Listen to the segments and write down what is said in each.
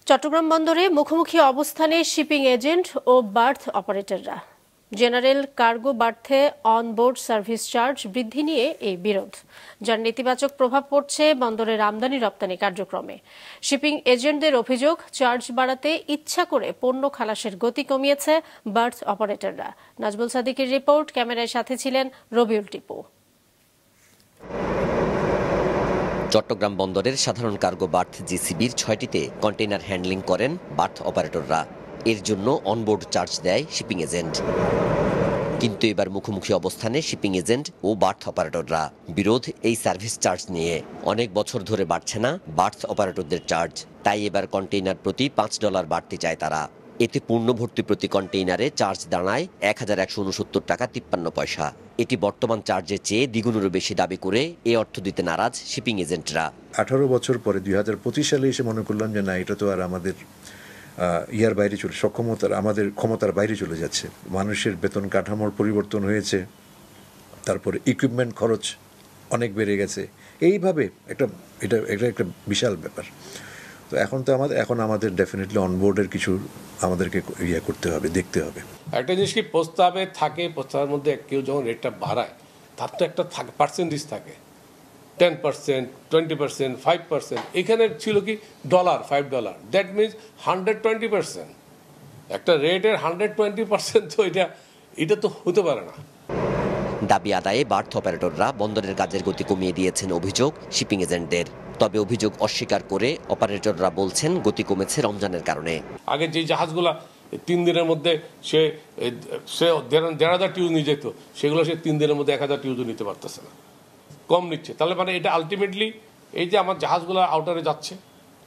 চট্টগ্রাম বন্দরে মুখোমুখি অবস্থানে শিপিং এজেন্ট ও বার্থ অপারেটররা। জেনারেল কার্গো বার্থে অনবোর্ড সার্ভিস চার্জ বৃদ্ধি নিয়ে এই বিরোধ, যার নেতিবাচক প্রভাব পড়ছে বন্দরের আমদানি রপ্তানি কার্যক্রমে। শিপিং এজেন্টদের অভিযোগ, চার্জ বাড়াতে ইচ্ছা করে পণ্য খালাসের গতি কমিয়েছে বার্থ অপারেটররা। নাজমুল সাদিকের রিপোর্ট, ক্যামেরায় সাথে ছিলেন রবিউল টিপু। চট্টগ্রাম বন্দরের সাধারণ কার্গো বার্থ জিসিবির 6টিতে কন্টেইনার হ্যান্ডলিং করেন বার্থ অপারেটররা। এর জন্য অনবোর্ড চার্জ দেয় শিপিং এজেন্ট। কিন্তু এবার মুখোমুখি অবস্থানে শিপিং এজেন্ট ও বার্থ অপারেটররা। বিরোধ এই সার্ভিস চার্জ নিয়ে। অনেক বছর ধরে বাড়ছে না বার্থ অপারেটরদের চার্জ, তাই এবার কন্টেইনার প্রতি $5 বাড়তি চায় তারা। এতে পূর্ণ ভর্তি প্রতি কন্টেইনারে চার্জ দাঁড়ায় 1169 টাকা 53 পয়সা। এটি বর্তমান চার্জের চেয়ে দ্বিগুণেরও বেশি দাবি করে এ অর্থ দিতে নারাজ শিপিং এজেন্টরা। 18 বছর পরে 2025 সালে এসে মনে করলাম যে না, এটা তো আর আমাদের ইয়ার বাইরে চলে, আমাদের ক্ষমতার বাইরে চলে যাচ্ছে। মানুষের বেতন কাঠামোর পরিবর্তন হয়েছে, তারপরে ইকুইপমেন্ট খরচ অনেক বেড়ে গেছে। এইভাবে এটা একটা বিশাল ব্যাপার। তো এখন আমাদের ডেফিনেটলি অনবোর্ডের কিছু আমাদেরকে করতে হবে, দেখতে হবে। একটা জিনিস কি প্রস্তাবে থাকে, প্রস্তাবের মধ্যে কেউ যখন রেটটা বাড়ায় তার তো একটা পার্সেন্টেজ থাকে, 10%, 20%, 5%। এখানে ছিল কি $5, দ্যাট মিনস 120%। একটা রেটের 120% তো এটা তো হতে পারে না। দাবি আদায়ে বার্থ অপারেটররা বন্দরের কাজের গতি কমিয়ে দিয়েছেন অভিযোগ শিপিং এজেন্টদের। তবে অভিযোগ অস্বীকার করে অপারেটররা বলছেন গতি কমেছে রমজানের কারণে। আগে যে জাহাজগুলা 3 দিনের মধ্যে সে 1,500 টিউজ নিয়ে যেত, সেগুলো সে 3 দিনের মধ্যে 1000 টিউজও নিতে পারতেছে না, কম নিচ্ছে। তাহলে মানে এটা আলটিমেটলি এই যে আমার জাহাজগুলো আউটারে যাচ্ছে,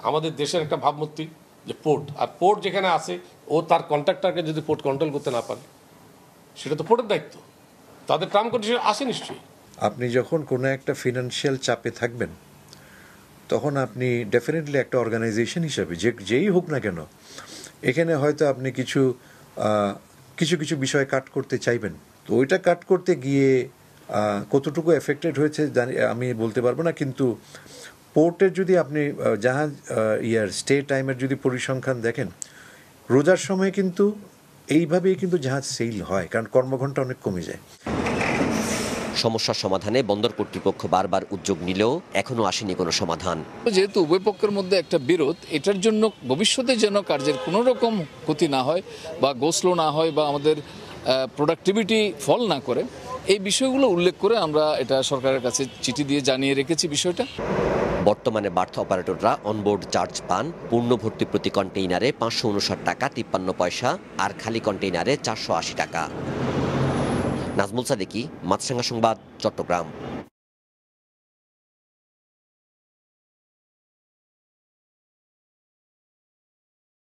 আমাদের দেশের একটা ভাবমূর্তি যে পোর্ট, আর পোর্ট যেখানে আছে ও তার কন্ট্রাক্টরকে যদি পোর্ট কন্ট্রোল করতে না পারে, সেটা তো পোর্টের দায়িত্ব। তাদের টার্ম কন্ডিশন আসে নিশ্চয়ই। আপনি যখন কোনো একটা ফিনান্সিয়াল চাপে থাকবেন, তখন আপনি ডেফিনেটলি একটা অর্গানাইজেশন হিসাবে যেই হোক না কেন, এখানে হয়তো আপনি কিছু বিষয় কাট করতে চাইবেন। তো ওইটা কাট করতে গিয়ে কতটুকু এফেক্টেড হয়েছে আমি বলতে পারবো না, কিন্তু পোর্টের যদি আপনি জাহাজ স্টে টাইমের যদি পরিসংখ্যান দেখেন, রোজার সময় কিন্তু এইভাবেই কিন্তু জাহাজ সেল হয়, কারণ কর্মঘণ্টা অনেক কমে যায়। সমস্যার সমাধানে বন্দর কর্তৃপক্ষ বারবার উদ্যোগ নিলেও এখনো আসেনি কোনো সমাধান। যেহেতু উভয় পক্ষের মধ্যে একটা বিরোধ, এটার জন্য ভবিষ্যতে যেন কার্যের কোনো রকম ক্ষতি না হয় বা গোসলো না হয় বা আমাদের প্রোডাক্টিভিটি ফল না করে, এই বিষয়গুলো উল্লেখ করে আমরা এটা সরকারের কাছে চিঠি দিয়ে জানিয়ে রেখেছি বিষয়টা। বর্তমানে বার্থ অপারেটররা অনবোর্ড চার্জ পান পূর্ণ ভর্তি প্রতি কন্টেইনারে 559 টাকা 53 পয়সা আর খালি কন্টেইনারে 480 টাকা। নাজমুল সাদিকি, মাছরাঙা সংবাদ, চট্টগ্রাম।